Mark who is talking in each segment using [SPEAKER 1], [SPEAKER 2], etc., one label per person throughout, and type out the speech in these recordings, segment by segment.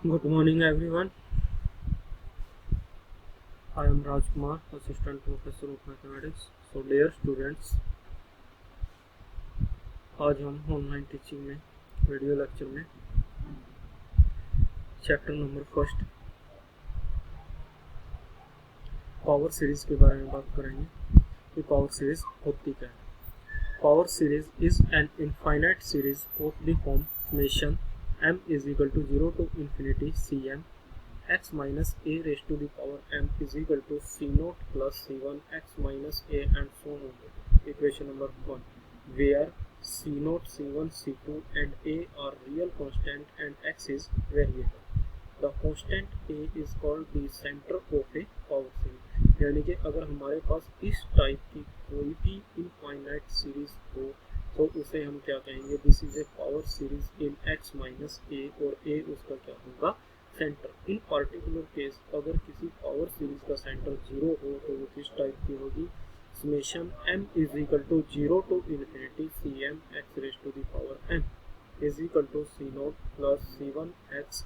[SPEAKER 1] Good morning, everyone. I am Rajkumar, Assistant Professor of Mathematics. So, dear students, आज हम online teaching में video lecture में chapter number first power series के बारे में बात करेंगे कि पावर सीरीज होती क्या है। Power series is an infinite series of the form summation m is equal to 0 to infinity cm x minus a raised to the power m is equal to c naught plus c1 x minus a and so on. Equation number 1, where c naught, c1, c2 and a are real constant and x is variable. The constant a is called the center of a power series. यानी कि अगर हमारे पास इस type की कोई भी infinite series हो तो उसे हम क्या कहेंगे, this is a power series in x minus A, और a उसका क्या होगा, सेंटर। इन पार्टिकुलर केस अगर किसी पावर सीरीज का सेंटर 0 हो तो वो किस टाइप की होगी, summation m is equal to 0 to infinity cm x raise to the power m is equal to c naught plus c1 x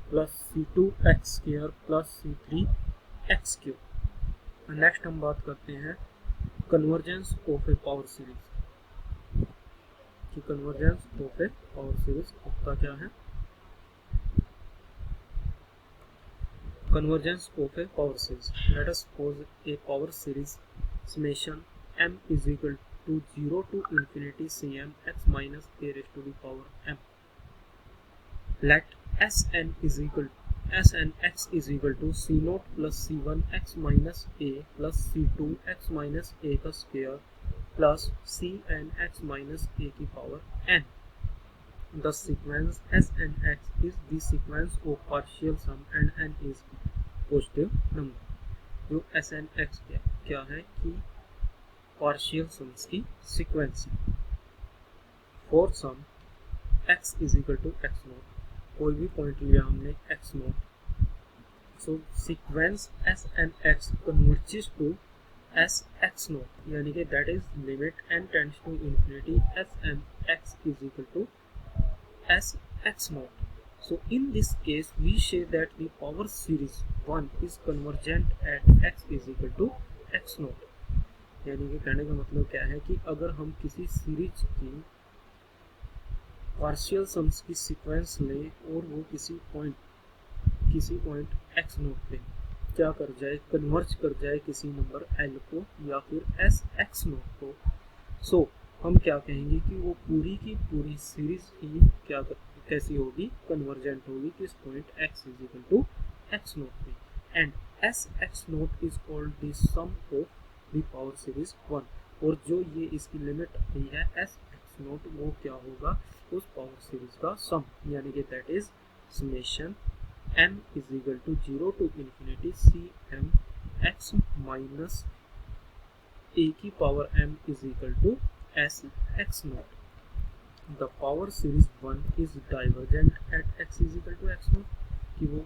[SPEAKER 1] plus c2 x square plus c3 x cube. Next हम बात करते हैं convergence of a power series कि convergence of a power series होता क्या है। Convergence of a power series, let us suppose a power series summation m is equal to 0 to infinity cm x minus a raised to the power m. Let Sn x is equal to c naught plus c1 x minus a plus c2 x minus a का square plus cn x minus a की power n. The sequence Sn x is the sequence of partial sum and n is positive number. जो Sn x क्या है कि partial sums की sequence है। For some x is equal to x naught, कोई भी point लिया हमने x naught, so sequence Sn x converges to S X naught, यानी कि that is limit n tends to infinity Sn x is equal to S X naught. So in this case we say that the power series 1 is convergent at x is equal to x note. यानी कि कहने का मतलब क्या है कि अगर हम किसी सीरीज की पार्शियल सम्स की सीक्वेंस लें और वो किसी पॉइंट x नोट पे क्या कर जाए, कन्वर्ज कर जाए किसी नंबर l को या फिर एस एक्स नोट को, सो हम क्या कहेंगे कि वो पूरी की पूरी सीरीज ही क्या कैसी होगी, कन्वर्जेंट होगी किस point x is equal to x naught पे, and S X naught is called the sum of the power series 1, और जो ये इसकी लिमिट आई है एस एक्स नोट वो क्या होगा, उस पावर सीरीज का सम, यानी कि that is summation m is equal to 0 to infinity cm x minus a की power m is equal to s x naught. The power series 1 is divergent at x is equal to x naught, कि वो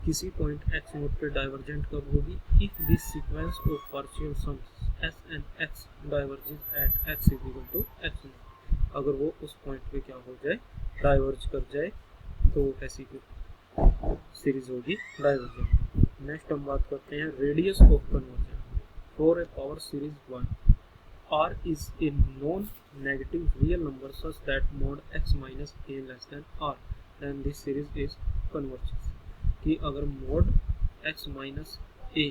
[SPEAKER 1] किसी point x naught पे divergent कब होगी, if this sequence of partial sums s and x diverges at x is equal to x naught, अगर वो उस point पे क्या हो जाए, डाइवर्ज कर जाए, तो ऐसी सीरीज होगी डाइवर्जेंट। नेक्स्ट हम बात करते हैं radius of convergence for a power series 1, r is a non-negative real number such that mod x minus a less than r, then this series is converges, कि अगर mod x minus a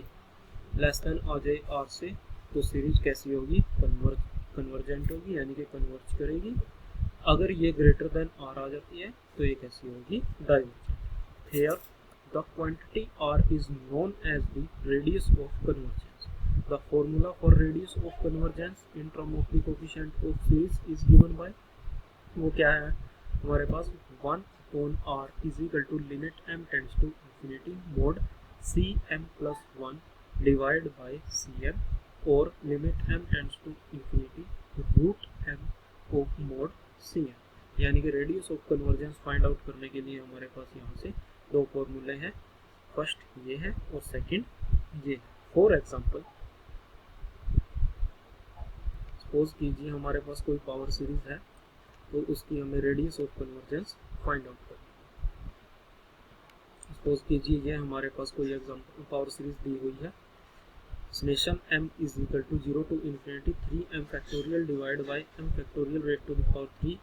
[SPEAKER 1] less than आ जाए r से तो series कैसी होगी, convergent होगी, यानी कि कन्वर्ज करेगी। अगर ये ग्रेटर देन r आ जाती है तो ये कैसी होगी, divergent. Here the quantity r is known as the radius of convergence. The formula for radius of convergence in term of the coefficient of series is given by, वो क्या है हमारे पास, 1 upon r is equal to limit m tends to infinity mod cm plus 1 divided by cm, और limit m tends to infinity root m of mod cm, यानी कि radius of convergence find out करने के लिए हमारे पास यहाँ से दो फॉर्मूले हैं, फर्स्ट ये है और सेकंड ये है। फॉर एग्जांपल सपोज कीजिए हमारे पास कोई पावर सीरीज है तो उसकी हमें radius of convergence find out करनी है। सपोज कीजिए ये हमारे पास कोई एग्जाम्पल पावर सीरीज दी हुई है, summation m is equal to 0 to infinity 3m factorial divide by m factorial rate to the power 3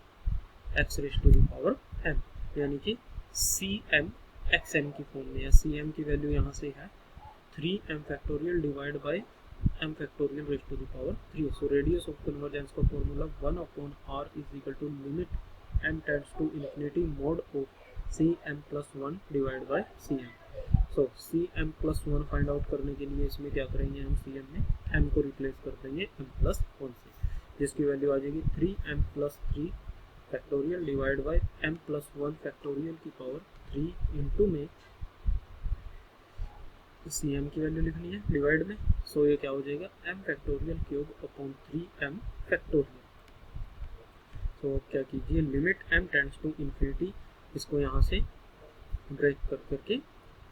[SPEAKER 1] x raise to the power m, यानी कि cm xm की फॉर्म में है। cm की वैल्यू यहाँ से है 3m factorial divide by m factorial rate to the power 3। So radius of convergence का formula 1/r is equal to limit m tends to infinity mod of cm plus 1 divide by cm। So cm plus 1 find out करने के लिए इसमें क्या करेंगे, हम cm में m को रिप्लेस कर देंगे m प्लस 1 से, जिसकी वैल्यू आ जाएगी 3m plus 3 factorial divide by m plus 1 factorial की पावर 3 इंटू में cm की वैल्यू लिखनी है डिवाइड में। सो ये क्या हो जाएगा m factorial cube upon 3m factorial. So क्या कीजिए, limit m tends to infinity, इसको यहाँ से ब्रेक कर करके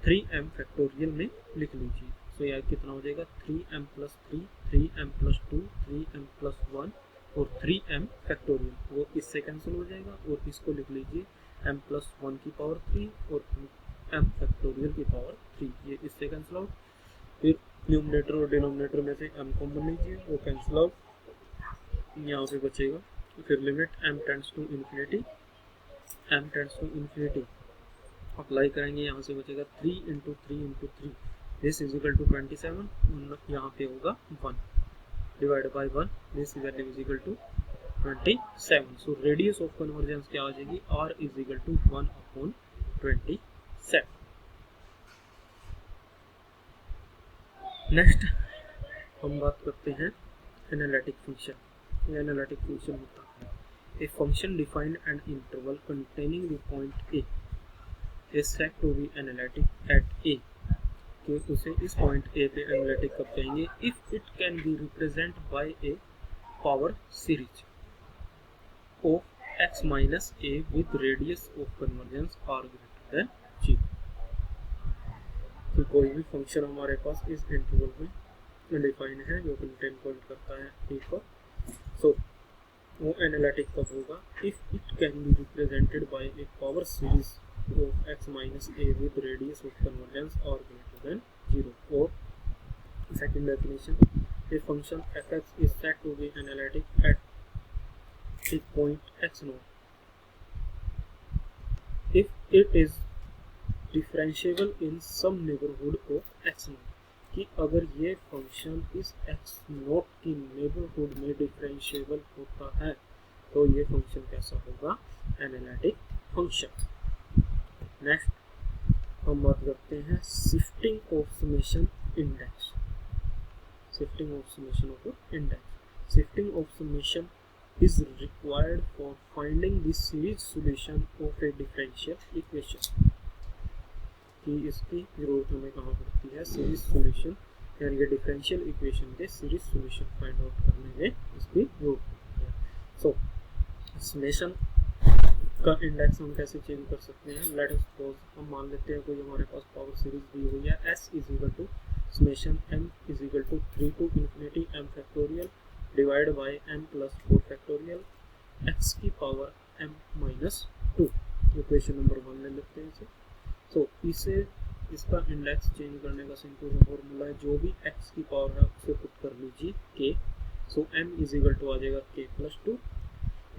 [SPEAKER 1] 3m फैक्टोरियल में लिख लीजिए। सो यह कितना हो जाएगा 3m plus 3, 3m plus 2, 3m plus 1 और 3m फैक्टोरियल, वो इससे कैंसिल हो जाएगा और इसको लिख लीजिए m प्लस 1 की पावर 3 और m फैक्टोरियल की पावर 3, ये इससे कैंसिल आउट। फिर न्यूमरेटर और डिनोमिनेटर में से m कॉमन लीजिए, वो कैंसिल आउट, यहाँ पे बचेगा। फिर limit m tends to infinity apply करेंगे, यहाँ से बचेगा 3 into 3 into 3, this is equal to 27, यहाँ पे होगा 1 divide by 1, this value is equal to 27। So radius of convergence क्या आ जाएगी, r is equal to 1/27। Next हम बात करते हैं एनालिटिक फंक्शन। ये एनालिटिक फंक्शन होता है a function defined an interval containing the point a is said to be analytic at a, कि उसे इस पॉइंट a पे एनालिटिक कब कहेंगे, if it can be represented by a power series of x minus a with radius of convergence r greater than 0। तो कोई भी function हमारे पास इस इंटरवल में डिफाइन है जो कंटेन पॉइंट करता है a पर, सो वो एनालिटिक कब होगा, if it can be represented by a power series of x minus a with radius of convergence or greater than 0। or second definition, a function fx is said to be analytic at a point x naught if it is differentiable in some neighborhood of x naught, कि अगर ये function इस x note की neighbourhood में differentiable होता है तो ये फंक्शन कैसा होगा, एनालिटिक फंक्शन। नेक्स्ट हम बात करते हैं shifting of summation index. Shifting of summation of index, shifting of summation is required for finding the series solution of A differential equation, कि इसकी जरूरत हमें कहाँ पड़ती है, सीरीज सॉल्यूशन, यानी कि डिफरेंशियल इक्वेशन के सीरीज सॉल्यूशन फाइंड आउट करने में इसकी जरूरत पड़ती है। सो समेशन का इंडेक्स हम कैसे चेंज कर सकते हैं, लेट अस सपोज हम मान लेते हैं कोई हमारे पास पावर सीरीज दी हुई है s is equal to summation m is equal to 3 to infinity m factorial divide by m plus 4 factorial x की power m minus 2, equation number 1 ले लेते हैं इसे। सो इसे इसका इंडेक्स चेंज करने का सिंपल सा फॉर्मूला है, जो भी x की पावर है उसे पुट कर लीजिए k। So m is equal to आ जाएगा k प्लस 2,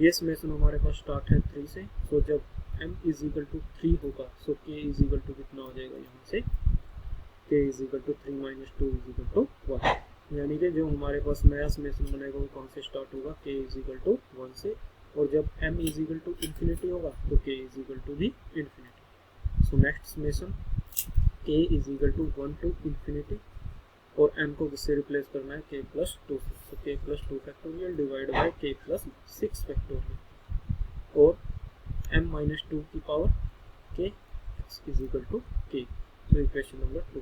[SPEAKER 1] ये समेशन हमारे पास स्टार्ट है 3 से, सो जब m इज इक्वल टू 3 होगा so k is equal to कितना हो जाएगा, यहाँ से k is equal to 3 minus 2 is equal to 1, यानी कि जो हमारे पास नया समेशन बनेगा वो कौन से स्टार्ट होगा, k इज इक्वल टू 1 से, और जब m is equal to infinity होगा तो k is equal to the infinity. So next summation k is equal to 1 to infinity, और m को किससे रिप्लेस करना है, k प्लस 2 से, तो k plus 2 factorial divide by k plus 6 factorial, और m माइनस 2 की power k x is equal to k, तो इक्वेशन नंबर 2।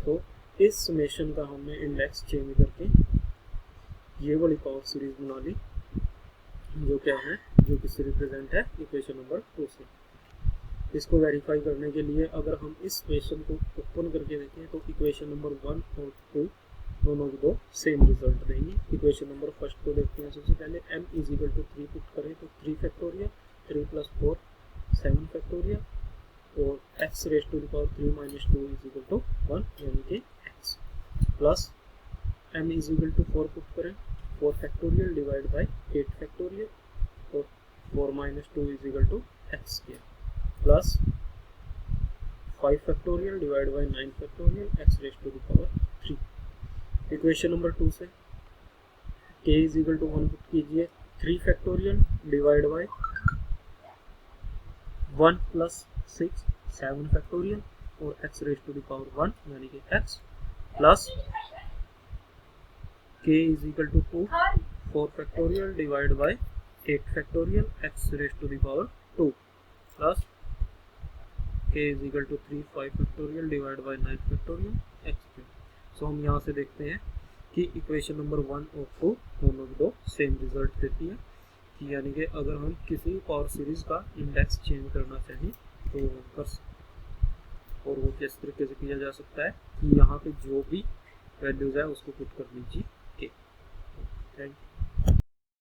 [SPEAKER 1] तो इस समेशन का हमने इंडेक्स चेंज करके ये वाली पावर सीरीज बना ली, जो क्या है, जो किससे रिप्रेजेंट है, इक्वेशन नंबर 2 से। इसको वेरीफाई करने के लिए अगर हम इस इक्वेशन को ओपन करके देखें तो इक्वेशन नंबर 1 और 2 दोनों की दो सेम रिजल्ट देंगी। इक्वेशन नंबर फर्स्ट को देखते हैं। सबसे पहले m is equal to 3 put करें तो 3 फैक्टोरियल, 3 प्लस 4 7 फैक्टोरियल, और X raise to the power 3 minus 2 is equal to 1 यानी कि X plus m is equal to 4 put करें 4 फैक्टोरियल डिवाइड बाई 8 फैक्टोरियल और 4 minus 2 is equal to X square plus 5 factorial divide by 9 factorial X raise to the power 3। Equation number 2 से k is equal to 1 put कीजिए 3 factorial divide by 1 plus 6 7 factorial और x raise to the power 1 यानी कि x plus k is equal to 2 4 factorial divide by 8 factorial x raise to the power 2 plus k is equal to 3 5 factorial divide by 9 factorial x cube. सो हम यहाँ से देखते हैं कि equation number 1 और 2 दोनों की दो सेम रिजल्ट देती है कि यानी कि अगर हम किसी पावर सीरीज का इंडेक्स चेंज करना चाहें तो हम कर सकते और वो किस तरीके से किया जा सकता है कि यहाँ पे जो भी वैल्यूज है उसको पुट कर लीजिए। Thank you.